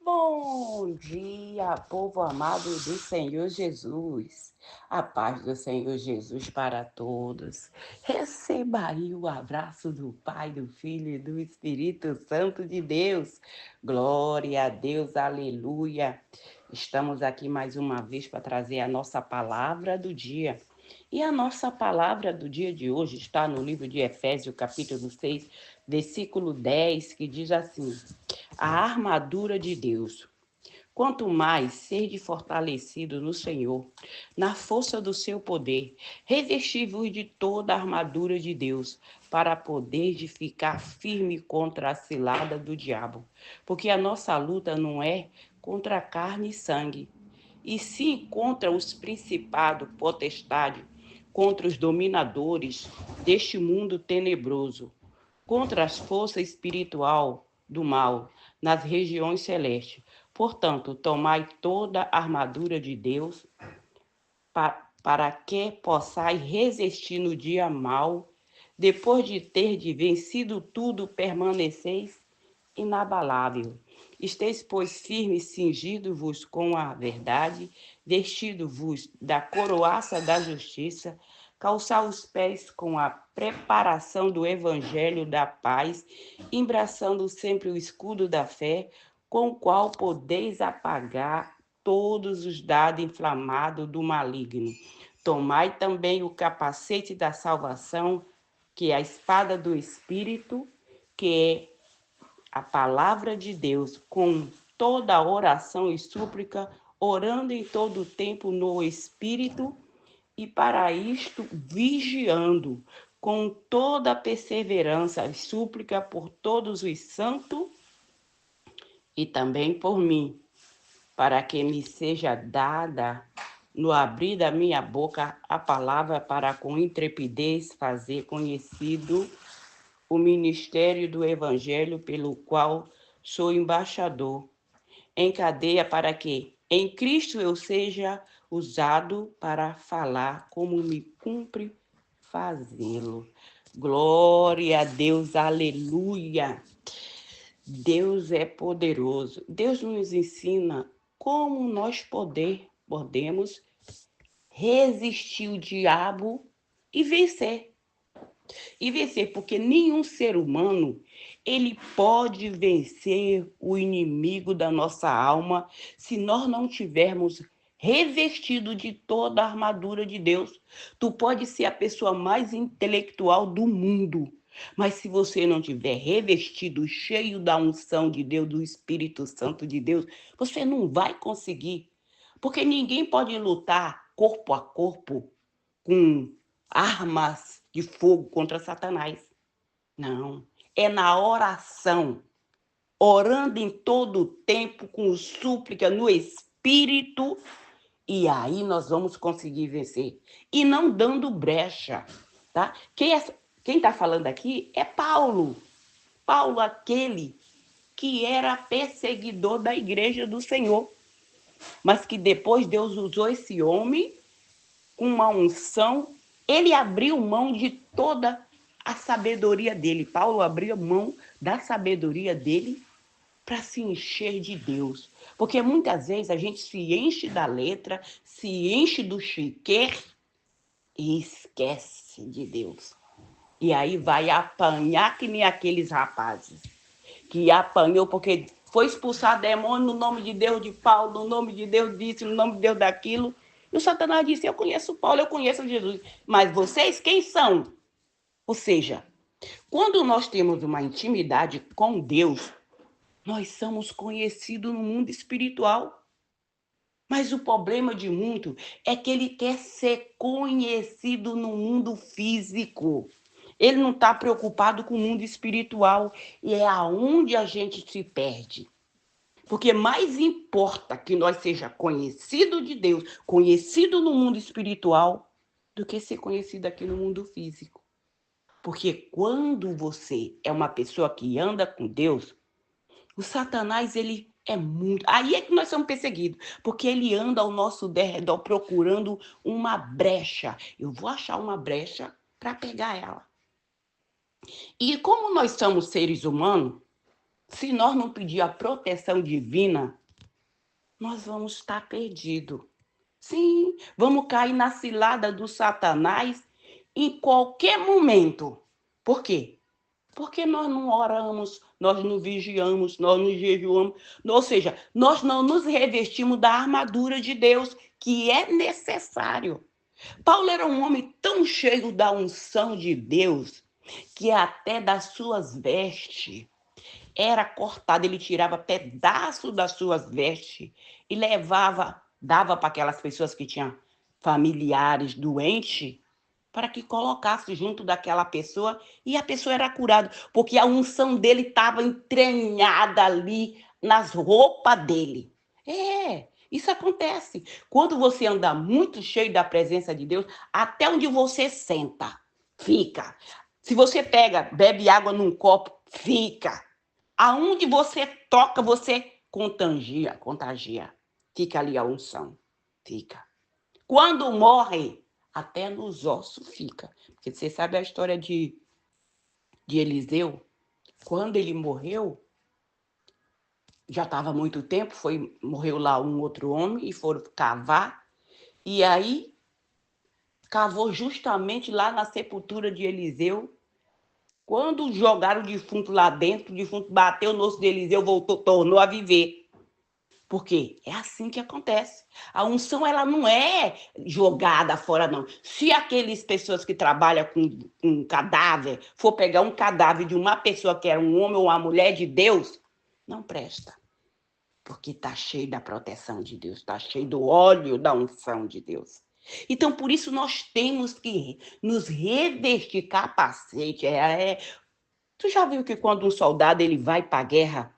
Bom dia, povo amado do Senhor Jesus. A paz do Senhor Jesus para todos. Receba aí o abraço do Pai, do Filho e do Espírito Santo de Deus. Glória a Deus, aleluia. Estamos aqui mais uma vez para trazer a nossa palavra do dia. E a nossa palavra do dia de hoje está no livro de Efésios, capítulo 6, versículo 10, que diz assim: a armadura de Deus. Quanto mais sede fortalecido no Senhor, na força do seu poder, revesti-vos de toda a armadura de Deus, para poder ficar firme contra a cilada do diabo. Porque a nossa luta não é contra carne e sangue, e sim contra os principados, potestades, contra os dominadores deste mundo tenebroso, contra as forças espiritual do mal nas regiões celestes. Portanto, tomai toda a armadura de Deus para que possais resistir no dia mau, depois de ter vencido tudo, permaneceis inabalável. Esteis, pois, firmes, cingido-vos com a verdade, vestido-vos da coroaça da justiça, calçar os pés com a preparação do evangelho da paz, embraçando sempre o escudo da fé, com o qual podeis apagar todos os dados inflamados do maligno. Tomai também o capacete da salvação, que é a espada do Espírito, que é a palavra de Deus, com toda oração e súplica, orando em todo o tempo no Espírito, e para isto vigiando com toda perseverança e súplica por todos os santos e também por mim, para que me seja dada no abrir da minha boca a palavra para com intrepidez fazer conhecido o ministério do Evangelho pelo qual sou embaixador, em cadeia para que em Cristo eu seja usado para falar como me cumpre fazê-lo. Glória a Deus, aleluia. Deus é poderoso. Deus nos ensina como nós podemos resistir o diabo e vencer. E vencer, porque nenhum ser humano ele pode vencer o inimigo da nossa alma se nós não tivermos revestido de toda a armadura de Deus. Tu pode ser a pessoa mais intelectual do mundo, mas se você não tiver revestido, cheio da unção de Deus, do Espírito Santo de Deus, você não vai conseguir. Porque ninguém pode lutar corpo a corpo com armas de fogo contra Satanás. Não. É na oração, orando em todo o tempo, com súplica no Espírito, e aí nós vamos conseguir vencer. E não dando brecha, tá? Quem está falando aqui é Paulo. Paulo, aquele que era perseguidor da igreja do Senhor, mas que depois Deus usou esse homem com uma unção. Ele abriu mão de toda a sabedoria dele. Paulo abriu mão da sabedoria dele para se encher de Deus. Porque muitas vezes a gente se enche da letra, se enche do chiquer e esquece de Deus. E aí vai apanhar que nem aqueles rapazes que apanhou porque foi expulsar demônio no nome de Deus de Paulo, no nome de Deus disso, no nome de Deus daquilo. E o Satanás disse: eu conheço Paulo, eu conheço Jesus, mas vocês quem são? Ou seja, quando nós temos uma intimidade com Deus, nós somos conhecidos no mundo espiritual. Mas o problema de muito é que ele quer ser conhecido no mundo físico. Ele não está preocupado com o mundo espiritual. E é aonde a gente se perde. Porque mais importa que nós seja conhecido de Deus, conhecido no mundo espiritual, do que ser conhecido aqui no mundo físico. Porque quando você é uma pessoa que anda com Deus, o Satanás, ele é muito... Aí é que nós somos perseguidos, porque ele anda ao nosso derredor procurando uma brecha. Eu vou achar uma brecha para pegar ela. E como nós somos seres humanos, Se nós não pedir a proteção divina, nós vamos estar perdidos. Sim, vamos cair na cilada do Satanás em qualquer momento. Por quê? Porque nós não oramos, nós não vigiamos, nós não jejuamos. Ou seja, nós não nos revestimos da armadura de Deus, que é necessário. Paulo era um homem tão cheio da unção de Deus, que até das suas vestes era cortado, ele tirava pedaços das suas vestes e levava, dava para aquelas pessoas que tinham familiares doentes, para que colocasse junto daquela pessoa e a pessoa era curada, porque a unção dele estava entranhada ali nas roupas dele. Isso acontece. Quando você anda muito cheio da presença de Deus, até onde você senta, fica. Se você bebe água num copo, fica. Aonde você toca, você contagia. Fica ali a unção, fica. Quando morre, até nos ossos fica. Porque você sabe a história de Eliseu? Quando ele morreu, já estava muito tempo, morreu lá um outro homem e foram cavar. E aí, cavou justamente lá na sepultura de Eliseu. Quando jogaram o defunto lá dentro, o defunto bateu no osso de Eliseu, voltou, tornou a viver. Por quê? É assim que acontece. A unção, ela não é jogada fora, não. Se aquelas pessoas que trabalham com cadáver for pegar um cadáver de uma pessoa que era um homem ou uma mulher de Deus, não presta. Porque está cheio da proteção de Deus, está cheio do óleo da unção de Deus. Então, por isso, nós temos que nos revestir capacete. Tu já viu que quando um soldado ele vai para a guerra,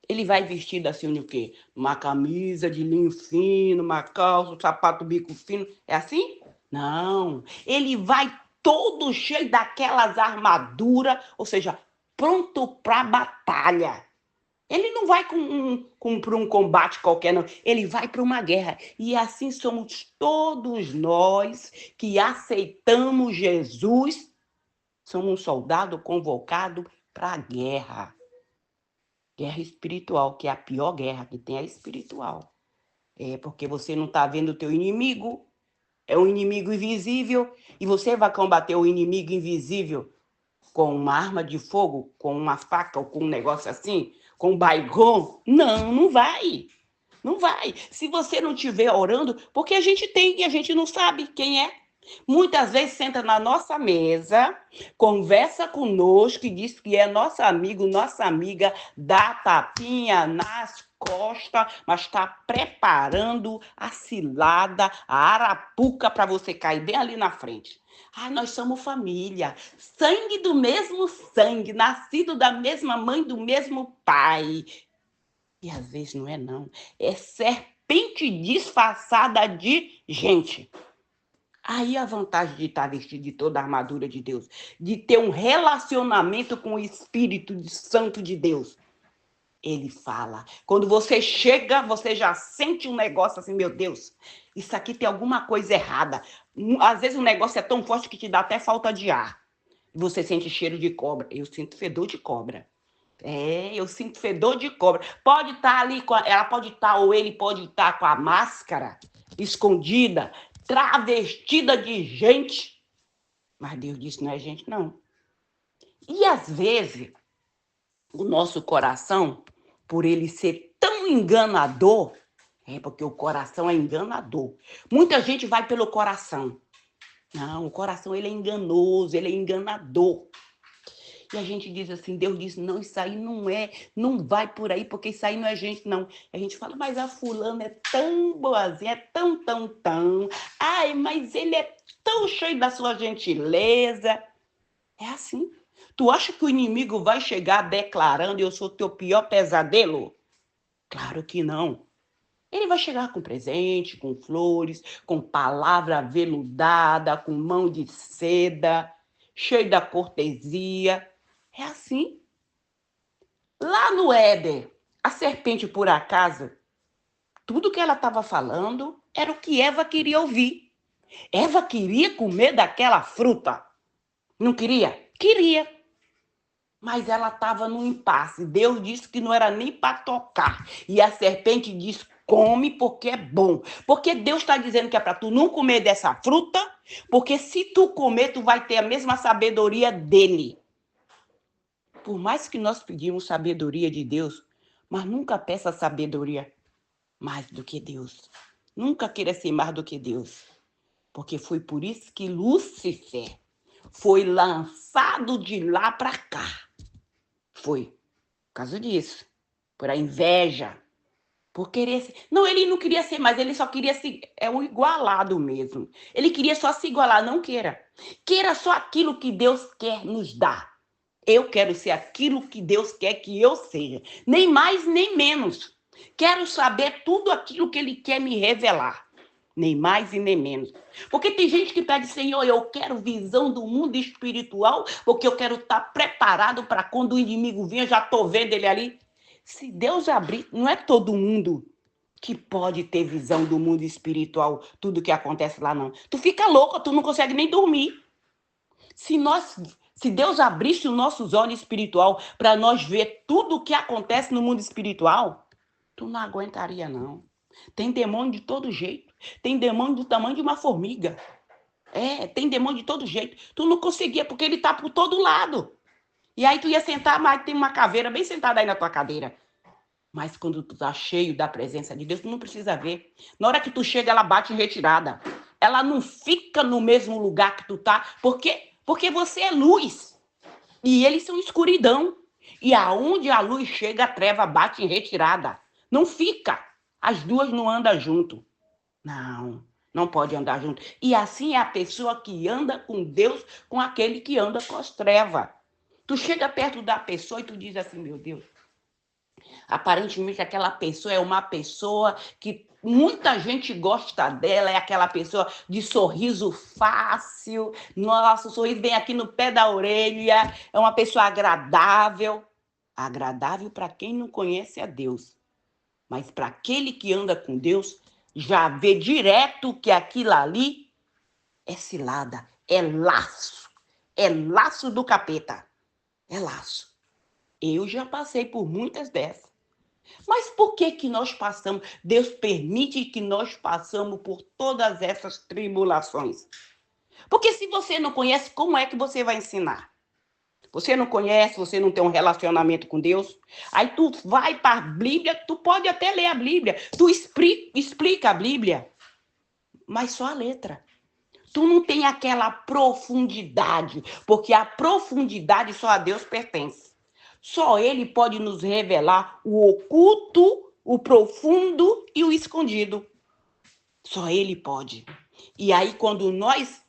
ele vai vestido assim, o quê? Uma camisa de linho fino, uma calça, um sapato bico fino. É assim? Não. Ele vai todo cheio daquelas armaduras, ou seja, pronto para a batalha. Ele não vai para um combate qualquer, não. Ele vai para uma guerra. E assim somos todos nós que aceitamos Jesus. Somos um soldado convocado para a guerra. Guerra espiritual, que é a pior guerra que tem, é espiritual. Porque você não está vendo o teu inimigo, é um inimigo invisível, e você vai combater o inimigo invisível com uma arma de fogo, com uma faca ou com um negócio assim, com um baigon? Não, não vai. Não vai. Se você não estiver orando, porque a gente tem e a gente não sabe quem é. Muitas vezes senta na nossa mesa, conversa conosco e diz que é nosso amigo, nossa amiga, dá tapinha nas costas, mas está preparando a cilada, a arapuca para você cair bem ali na frente. Nós somos família, sangue do mesmo sangue, nascido da mesma mãe, do mesmo pai. E às vezes não é não, é serpente disfarçada de gente. Aí a vantagem de estar vestido de toda a armadura de Deus, de ter um relacionamento com o Espírito Santo de Deus. Ele fala. Quando você chega, você já sente um negócio assim, meu Deus, isso aqui tem alguma coisa errada. Às vezes o negócio é tão forte que te dá até falta de ar. Você sente cheiro de cobra. Eu sinto fedor de cobra. Eu sinto fedor de cobra. Pode estar ali, ela pode estar, ou ele pode estar com a máscara escondida, travestida de gente. Mas Deus disse, não é gente, não. E às vezes, o nosso coração, por ele ser tão enganador, porque o coração é enganador. Muita gente vai pelo coração. Não, o coração ele é enganoso, ele é enganador. E a gente diz assim, Deus diz, não, isso aí não vai por aí, porque isso aí não é gente, não. A gente fala, mas a fulana é tão boazinha, é tão. Ai, mas ele é tão cheio da sua gentileza. É assim. Tu acha que o inimigo vai chegar declarando, eu sou teu pior pesadelo? Claro que não. Ele vai chegar com presente, com flores, com palavra aveludada, com mão de seda, cheio da cortesia. É assim. Lá no Éden, a serpente, por acaso, tudo que ela estava falando era o que Eva queria ouvir. Eva queria comer daquela fruta. Não queria? Queria. Mas ela estava no impasse. Deus disse que não era nem para tocar. E a serpente disse: come porque é bom. Porque Deus está dizendo que é para tu não comer dessa fruta, porque se tu comer, tu vai ter a mesma sabedoria dele. Por mais que nós pedimos sabedoria de Deus, mas nunca peça sabedoria mais do que Deus. Nunca queira ser mais do que Deus. Porque foi por isso que Lúcifer foi lançado de lá para cá. Foi por causa disso, por a inveja, por querer ser... Não, ele não queria ser mais, ele só queria se... É um igualado mesmo. Ele queria só se igualar, não queira. Queira só aquilo que Deus quer nos dar. Eu quero ser aquilo que Deus quer que eu seja. Nem mais, nem menos. Quero saber tudo aquilo que Ele quer me revelar. Nem mais e nem menos. Porque tem gente que pede: Senhor, eu quero visão do mundo espiritual, porque eu quero estar preparado para quando o inimigo vir, eu já estou vendo ele ali. Se Deus abrir, não é todo mundo que pode ter visão do mundo espiritual, tudo que acontece lá, não. Tu fica louca, tu não consegue nem dormir. Se Deus abrisse os nossos olhos espiritual para nós ver tudo o que acontece no mundo espiritual, tu não aguentaria, não. Tem demônio de todo jeito. Tem demônio do tamanho de uma formiga. Tem demônio de todo jeito. Tu não conseguia, porque ele tá por todo lado. E aí tu ia sentar, mas tem uma caveira bem sentada aí na tua cadeira. Mas quando tu tá cheio da presença de Deus, tu não precisa ver. Na hora que tu chega, ela bate em retirada. Ela não fica no mesmo lugar que tu tá, porque você é luz. E eles são escuridão. E aonde a luz chega, a treva bate em retirada. Não fica. As duas não andam junto. Não pode andar junto. E assim é a pessoa que anda com Deus, com aquele que anda com as trevas. Tu chega perto da pessoa e tu diz assim: meu Deus, aparentemente aquela pessoa é uma pessoa que muita gente gosta dela, é aquela pessoa de sorriso fácil, nossa, o sorriso vem aqui no pé da orelha, é uma pessoa agradável. Agradável para quem não conhece a Deus. Mas para aquele que anda com Deus, já vê direto que aquilo ali é cilada, é laço do capeta, é laço. Eu já passei por muitas dessas. Mas por que nós passamos? Deus permite que nós passamos por todas essas tribulações. Porque se você não conhece, como é que você vai ensinar? Você não conhece, você não tem um relacionamento com Deus. Aí tu vai para a Bíblia, tu pode até ler a Bíblia, tu explica a Bíblia, mas só a letra. Tu não tem aquela profundidade, porque a profundidade só a Deus pertence. Só Ele pode nos revelar o oculto, o profundo e o escondido. Só Ele pode. E aí, quando nós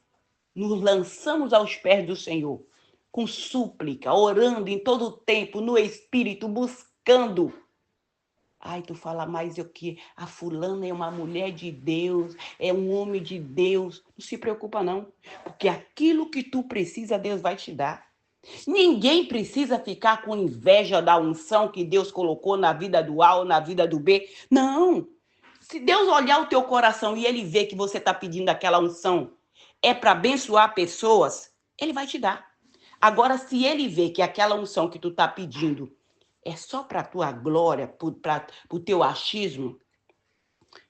nos lançamos aos pés do Senhor, com súplica, orando em todo o tempo, no Espírito, buscando. Ai, tu fala mais o que? A fulana é uma mulher de Deus, é um homem de Deus. Não se preocupa, não. Porque aquilo que tu precisa, Deus vai te dar. Ninguém precisa ficar com inveja da unção que Deus colocou na vida do A ou na vida do B. Não. Se Deus olhar o teu coração e Ele ver que você está pedindo aquela unção, é para abençoar pessoas, Ele vai te dar. Agora, se Ele ver que aquela unção que tu está pedindo é só para a tua glória, para o teu achismo,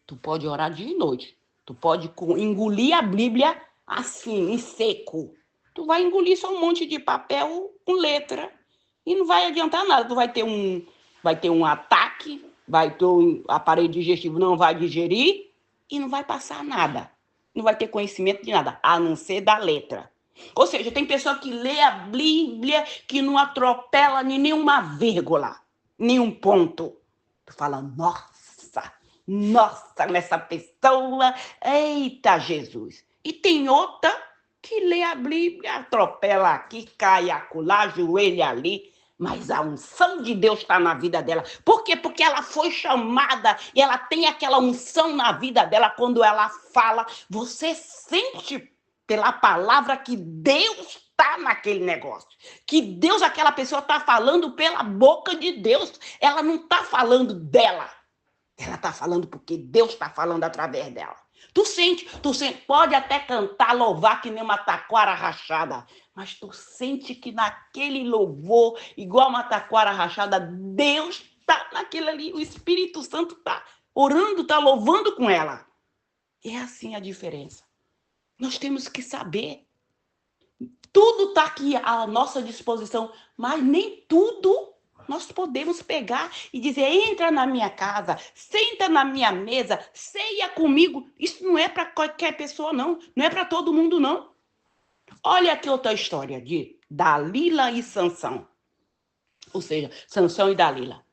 tu pode orar dia e noite. Tu pode engolir a Bíblia assim, em seco. Tu vai engolir só um monte de papel com letra e não vai adiantar nada. Tu vai ter um ataque, o aparelho digestivo não vai digerir e não vai passar nada. Não vai ter conhecimento de nada, a não ser da letra. Ou seja, tem pessoa que lê a Bíblia que não atropela nenhuma vírgula, nenhum ponto. Tu fala: nossa, nessa pessoa, eita Jesus. E tem outra que lê a Bíblia, atropela aqui, cai acolá, ajoelha ali, mas a unção de Deus está na vida dela. Por quê? Porque ela foi chamada e ela tem aquela unção na vida dela. Quando ela fala, você sente pela palavra que Deus está naquele negócio. Que Deus, aquela pessoa está falando pela boca de Deus. Ela não está falando dela. Ela está falando porque Deus está falando através dela. Tu sente, pode até cantar, louvar que nem uma taquara rachada, mas tu sente que naquele louvor, igual uma taquara rachada, Deus está naquele ali, o Espírito Santo está orando, está louvando com ela. É assim a diferença. Nós temos que saber. Tudo está aqui à nossa disposição, mas nem tudo nós podemos pegar e dizer, entra na minha casa, senta na minha mesa, ceia comigo. Isso não é para qualquer pessoa, não. Não é para todo mundo, não. Olha aqui outra história de Dalila e Sansão. Ou seja, Sansão e Dalila.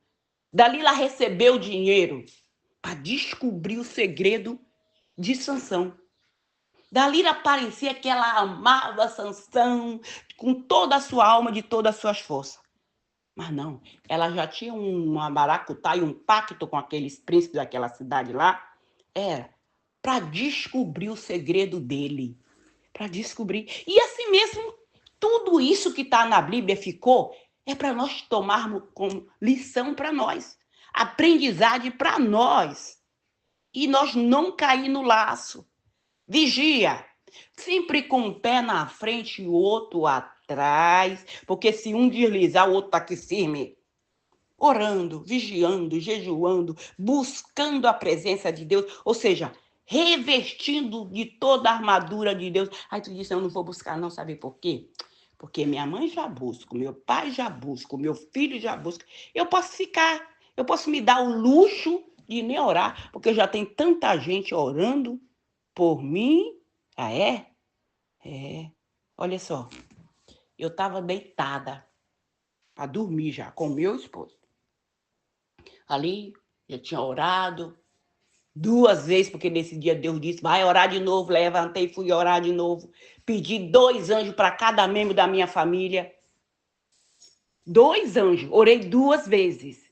Dalila recebeu dinheiro para descobrir o segredo de Sansão. Dalila parecia que ela amava Sansão com toda a sua alma, de todas as suas forças. Mas não, ela já tinha uma maracutaia e um pacto com aqueles príncipes daquela cidade lá. Era para descobrir o segredo dele. Para descobrir. E assim mesmo, tudo isso que está na Bíblia ficou, é para nós tomarmos como lição para nós. Aprendizagem para nós. E nós não cair no laço. Vigia, sempre com um pé na frente e o outro atrás, porque se um deslizar, o outro está aqui firme. Orando, vigiando, jejuando, buscando a presença de Deus, ou seja, revestindo de toda a armadura de Deus. Aí tu diz, eu não vou buscar não, sabe por quê? Porque minha mãe já busca, meu pai já busca, meu filho já busca. Eu posso me dar o luxo de nem orar, porque já tem tanta gente orando por mim. Ah, é? É. Olha só, eu estava deitada para dormir já com meu esposo. Ali, eu tinha orado 2 vezes, porque nesse dia Deus disse, vai orar de novo. Levantei e fui orar de novo. Pedi 2 anjos para cada membro da minha família. 2 anjos, orei 2 vezes.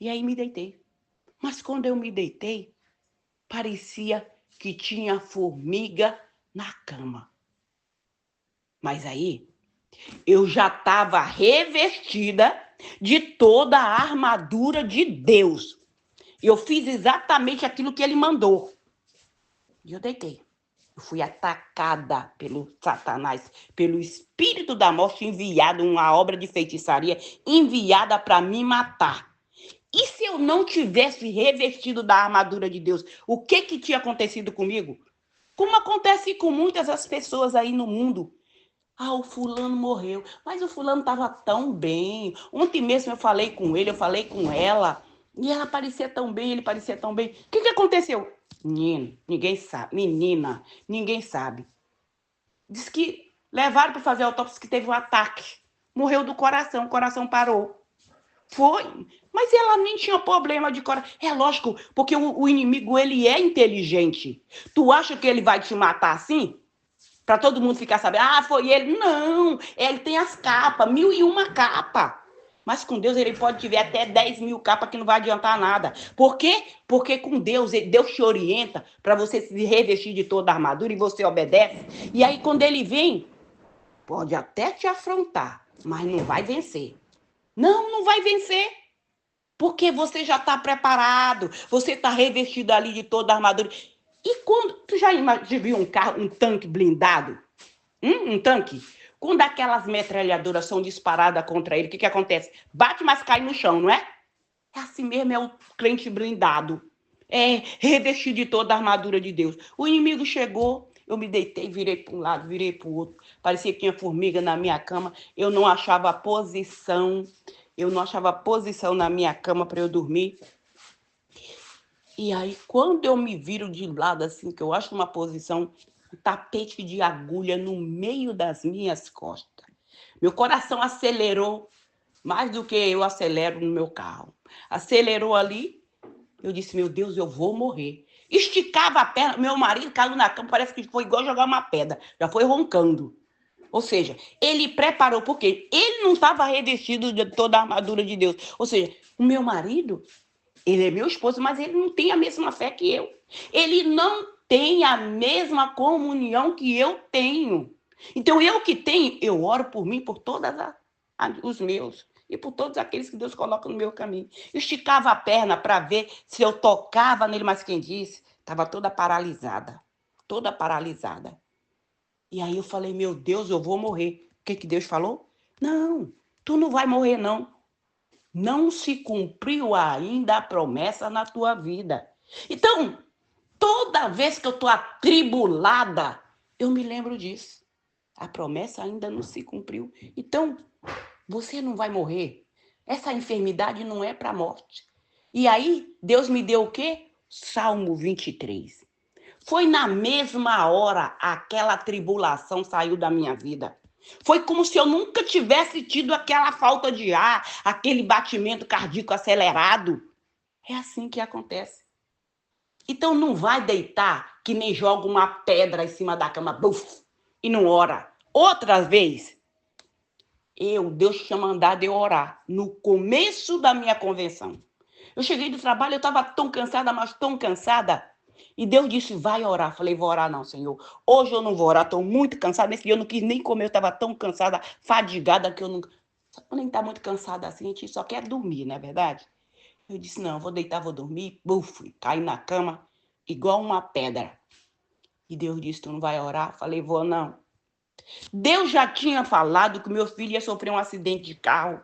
E aí me deitei. Mas quando eu me deitei, parecia que tinha formiga na cama. Mas aí, eu já estava revestida de toda a armadura de Deus. Eu fiz exatamente aquilo que ele mandou. E eu deitei. Eu fui atacada pelo Satanás, pelo espírito da morte enviado, uma obra de feitiçaria enviada para me matar. E se eu não tivesse revestido da armadura de Deus, o que tinha acontecido comigo? Como acontece com muitas das pessoas aí no mundo. Ah, o fulano morreu, mas o fulano estava tão bem. Ontem mesmo eu falei com ele, eu falei com ela, e ela parecia tão bem, ele parecia tão bem. O que aconteceu? Menino, ninguém sabe. Menina, ninguém sabe. Diz que levaram para fazer a autópsia, que teve um ataque. Morreu do coração, o coração parou. Foi, mas ela nem tinha problema de coração. É lógico, porque o inimigo, ele é inteligente. Tu acha que ele vai te matar assim? Para todo mundo ficar sabendo, ah, foi ele. Não, ele tem as capas, 1001 capas. Mas com Deus ele pode tiver até 10.000 capas que não vai adiantar nada. Por quê? Porque com Deus, Deus te orienta para você se revestir de toda a armadura e você obedece. E aí quando ele vem, pode até te afrontar, mas não vai vencer. Não vai vencer. Porque você já está preparado, você está revestido ali de toda a armadura. E quando tu já viu um carro, um tanque blindado? Um tanque? Quando aquelas metralhadoras são disparadas contra ele, o que acontece? Bate, mas cai no chão, não é? É assim mesmo, é o crente blindado. É revestido de toda a armadura de Deus. O inimigo chegou, eu me deitei, virei para um lado, virei para o outro. Parecia que tinha formiga na minha cama. Eu não achava posição. Eu não achava posição na minha cama para eu dormir. E aí, quando eu me viro de lado, assim, que eu acho uma posição, um tapete de agulha no meio das minhas costas. Meu coração acelerou mais do que eu acelero no meu carro. Acelerou ali, eu disse, meu Deus, eu vou morrer. Esticava a perna, meu marido caiu na cama, parece que foi igual jogar uma pedra, já foi roncando. Ou seja, ele preparou, porque ele não estava revestido de toda a armadura de Deus. Ou seja, o meu marido, ele é meu esposo, mas ele não tem a mesma fé que eu. Ele não tem a mesma comunhão que eu tenho. Então, eu que tenho, eu oro por mim, por todos os meus. E por todos aqueles que Deus coloca no meu caminho. Eu esticava a perna para ver se eu tocava nele, mas quem disse? Estava toda paralisada. Toda paralisada. E aí eu falei, meu Deus, eu vou morrer. O que Deus falou? Não, tu não vai morrer, não. Não se cumpriu ainda a promessa na tua vida. Então, toda vez que eu estou atribulada, eu me lembro disso. A promessa ainda não se cumpriu. Então, você não vai morrer. Essa enfermidade não é para a morte. E aí, Deus me deu o quê? Salmo 23. Foi na mesma hora aquela tribulação saiu da minha vida. Foi como se eu nunca tivesse tido aquela falta de ar, aquele batimento cardíaco acelerado. É assim que acontece. Então não vai deitar que nem joga uma pedra em cima da cama, buf, e não ora. Outra vez, Deus tinha mandado eu orar no começo da minha convenção. Eu cheguei do trabalho, eu estava tão cansada, mas tão cansada. E Deus disse, vai orar. Falei, vou orar não, Senhor. Hoje eu não vou orar, estou muito cansada. Nesse dia eu não quis nem comer, eu estava tão cansada, fadigada, que eu não... Eu nem está muito cansada assim, a gente só quer dormir, não é verdade? Eu disse, não, vou deitar, vou dormir. Buf, caí na cama, igual uma pedra. E Deus disse, tu não vai orar? Falei, vou não. Deus já tinha falado que meu filho ia sofrer um acidente de carro.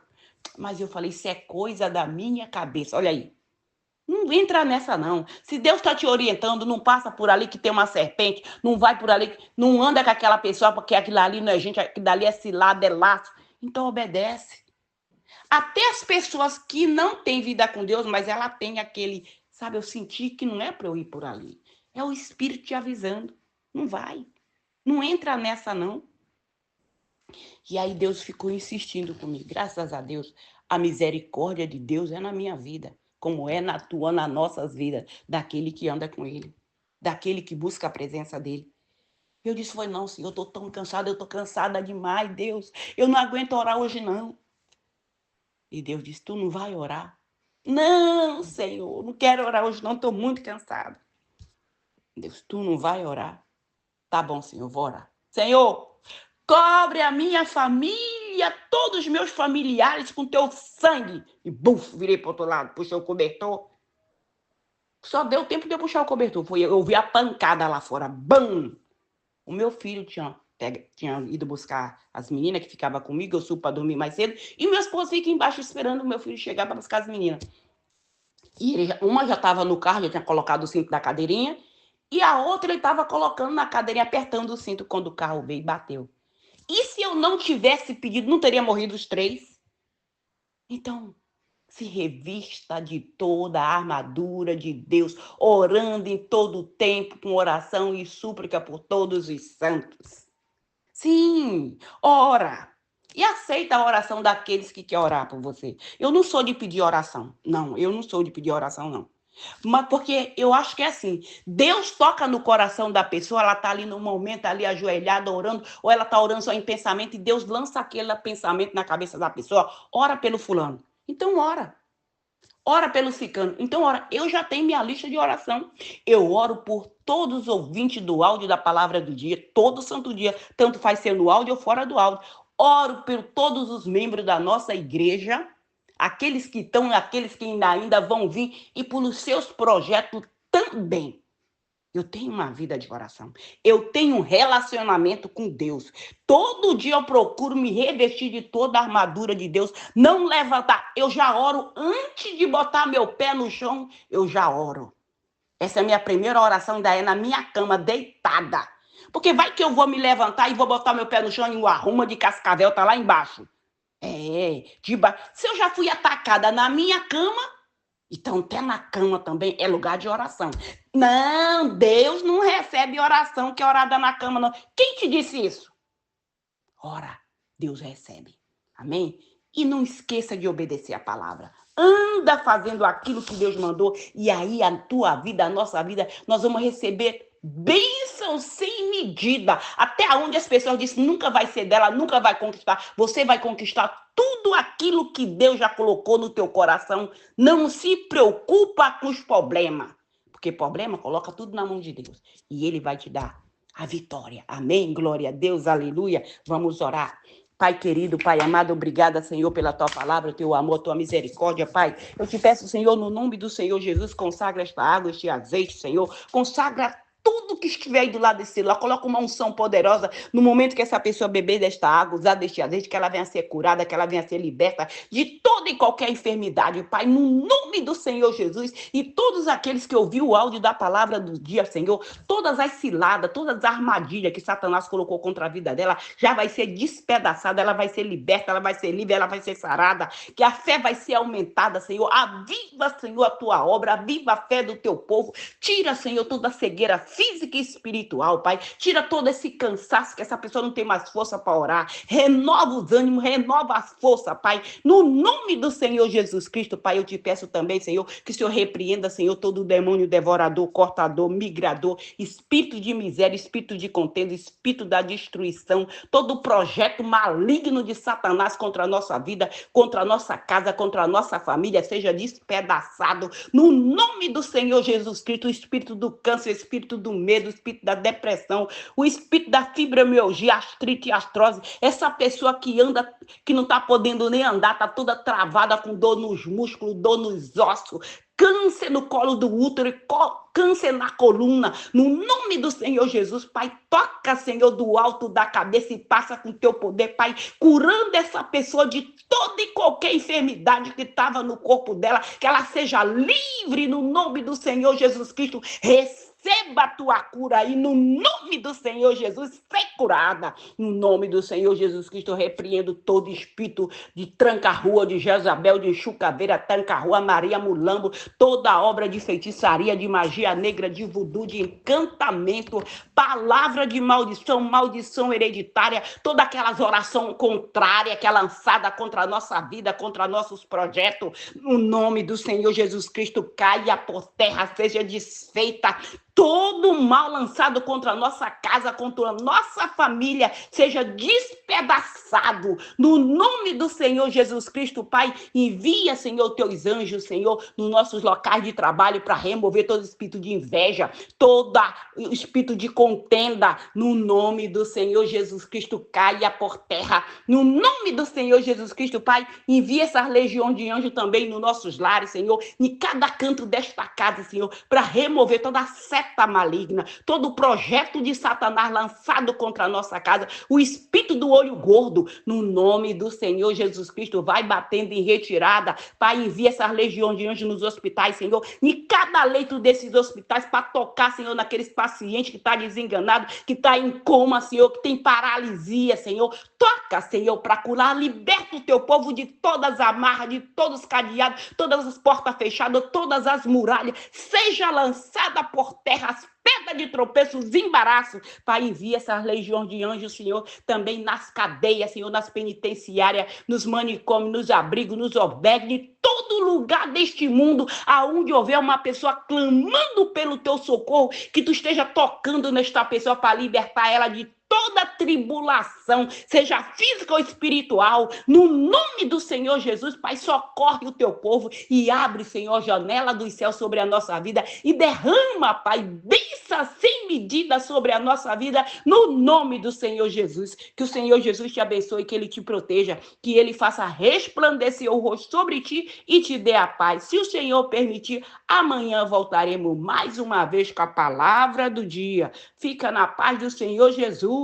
Mas eu falei, isso é coisa da minha cabeça. Olha aí. Não entra nessa, não. Se Deus está te orientando, não passa por ali que tem uma serpente, não vai por ali, não anda com aquela pessoa, porque aquilo ali não é gente, aquilo dali é cilada, é laço. Então obedece. Até as pessoas que não têm vida com Deus, mas ela tem aquele, sabe, eu senti que não é para eu ir por ali. É o Espírito te avisando. Não vai. Não entra nessa, não. E aí Deus ficou insistindo comigo. Graças a Deus, a misericórdia de Deus é na minha vida, como é na tua, nas nossas vidas, daquele que anda com Ele, daquele que busca a presença dEle. Eu disse, foi não, Senhor, eu estou tão cansada, eu estou cansada demais, Deus. Eu não aguento orar hoje, não. E Deus disse, tu não vai orar? Não, Senhor, não quero orar hoje, não, estou muito cansada. Deus, tu não vai orar? Tá bom, Senhor, vou orar. Senhor, cobre a minha família, todos os meus familiares com teu sangue. E buf, virei para o outro lado, puxei o cobertor. Só deu tempo de eu puxar o cobertor. Eu vi a pancada lá fora. Bam! O meu filho tinha ido buscar as meninas que ficavam comigo, eu subi para dormir mais cedo, e meu esposo fica embaixo esperando o meu filho chegar para buscar as meninas. E uma já estava no carro, já tinha colocado o cinto da cadeirinha, e a outra ele estava colocando na cadeirinha, apertando o cinto quando o carro veio e bateu. E se eu não tivesse pedido, não teria morrido os 3? Então, se revista de toda a armadura de Deus, orando em todo o tempo, com oração e súplica por todos os santos. Sim, ora. E aceita a oração daqueles que querem orar por você. Eu não sou de pedir oração. Não, eu não sou de pedir oração, não. Mas porque eu acho que é assim, Deus toca no coração da pessoa, ela está ali no momento, ali ajoelhada, orando, ou ela está orando só em pensamento, e Deus lança aquele pensamento na cabeça da pessoa, ora pelo fulano. Então ora. Ora pelo ciclano. Então ora, eu já tenho minha lista de oração. Eu oro por todos os ouvintes do áudio da palavra do dia, todo santo dia, tanto faz ser no áudio ou fora do áudio. Oro por todos os membros da nossa igreja, aqueles que estão, aqueles que ainda vão vir, e pelos seus projetos também. Eu tenho uma vida de oração. Eu tenho um relacionamento com Deus. Todo dia eu procuro me revestir de toda a armadura de Deus. Não levantar. Eu já oro antes de botar meu pé no chão. Eu já oro. Essa é a minha primeira oração, ainda é na minha cama, deitada. Porque vai que eu vou me levantar e vou botar meu pé no chão e o arruma de cascavel tá lá embaixo. Se eu já fui atacada na minha cama, então até na cama também é lugar de oração. Não, Deus não recebe oração que é orada na cama, não. Quem te disse isso? Ora, Deus recebe. Amém? E não esqueça de obedecer a palavra. Anda fazendo aquilo que Deus mandou, e aí a tua vida, a nossa vida, nós vamos receber bênçãos sem medida. Até onde as pessoas dizem nunca vai ser dela, nunca vai conquistar. Você vai conquistar tudo aquilo que Deus já colocou no teu coração. Não se preocupa com os problemas. Porque problema, coloca tudo na mão de Deus. E Ele vai te dar a vitória. Amém? Glória a Deus, aleluia. Vamos orar. Pai querido, Pai amado, obrigada, Senhor, pela tua palavra, teu amor, tua misericórdia, Pai. Eu te peço, Senhor, no nome do Senhor Jesus, consagra esta água, este azeite, Senhor. Consagra tudo que estiver aí do lado desse lá, coloca uma unção poderosa no momento que essa pessoa beber desta água, usar deste azeite, que ela venha ser curada, que ela venha ser liberta de toda e qualquer enfermidade, Pai, no nome do Senhor Jesus. E todos aqueles que ouviram o áudio da palavra do dia, Senhor, todas as ciladas, todas as armadilhas que Satanás colocou contra a vida dela, já vai ser despedaçada, ela vai ser liberta, ela vai ser livre, ela vai ser sarada, que a fé vai ser aumentada, Senhor. Aviva, Senhor, a tua obra, aviva a fé do teu povo. Tira, Senhor, toda a cegueira física e espiritual, Pai. Tira todo esse cansaço, que essa pessoa não tem mais força para orar. Renova os ânimos, renova as forças, Pai. No nome do Senhor Jesus Cristo, Pai, eu te peço também, Senhor, que o Senhor repreenda, Senhor, todo demônio devorador, cortador, migrador, espírito de miséria, espírito de contenda, espírito da destruição, todo projeto maligno de Satanás contra a nossa vida, contra a nossa casa, contra a nossa família, seja despedaçado. No nome do Senhor Jesus Cristo, o espírito do câncer, o espírito do medo, o espírito da depressão, o espírito da fibromialgia, artrite e artrose, essa pessoa que anda, que não está podendo nem andar, está toda travada com dor nos músculos, dor nos ossos, câncer no colo do útero, câncer na coluna, no nome do Senhor Jesus, Pai, toca, Senhor, do alto da cabeça e passa com teu poder, Pai, curando essa pessoa de toda e qualquer enfermidade que estava no corpo dela, que ela seja livre no nome do Senhor Jesus Cristo. Receba a tua cura aí, no nome do Senhor Jesus, ser curada. No nome do Senhor Jesus Cristo, eu repreendo todo espírito de tranca-rua, de Jezabel, de Chucaveira, tranca-rua, Maria Mulambo, toda obra de feitiçaria, de magia negra, de voodoo, de encantamento, palavra de maldição, maldição hereditária, toda aquelas oração contrária que é lançada contra a nossa vida, contra nossos projetos, no nome do Senhor Jesus Cristo, caia por terra, seja desfeita. Todo mal lançado contra a nossa casa, contra a nossa família, seja despedaçado. No nome do Senhor Jesus Cristo, Pai, envia, Senhor, teus anjos, Senhor, nos nossos locais de trabalho para remover todo espírito de inveja, todo espírito de contenda. No nome do Senhor Jesus Cristo, caia por terra. No nome do Senhor Jesus Cristo, Pai, envia essa legião de anjos também nos nossos lares, Senhor, em cada canto desta casa, Senhor, para remover toda a seta maligna, todo o projeto de Satanás lançado contra a nossa casa, o espírito do olho gordo, no nome do Senhor Jesus Cristo, vai batendo em retirada. Pai, envia essas legiões de anjos nos hospitais, Senhor, em cada leito desses hospitais, para tocar, Senhor, naqueles pacientes que estão desenganados, que estão em coma, Senhor, que tem paralisia, Senhor. Toca, Senhor, para curar, liberta o teu povo de todas as amarras, de todos os cadeados, todas as portas fechadas, todas as muralhas, seja lançada por terra as pedras de tropeço, os embaraços. Pai, envia essas legiões de anjos, Senhor, também nas cadeias, Senhor, nas penitenciárias, nos manicômios, nos abrigos, nos albergues, de todo lugar deste mundo, aonde houver uma pessoa clamando pelo teu socorro, que tu esteja tocando nesta pessoa para libertar ela de toda tribulação, seja física ou espiritual, no nome do Senhor Jesus, Pai, socorre o teu povo e abre, Senhor, janela dos céus sobre a nossa vida e derrama, Pai, bênção sem medida sobre a nossa vida, no nome do Senhor Jesus. Que o Senhor Jesus te abençoe, que Ele te proteja, que Ele faça resplandecer o rosto sobre ti e te dê a paz. Se o Senhor permitir, amanhã voltaremos mais uma vez com a palavra do dia. Fica na paz do Senhor Jesus.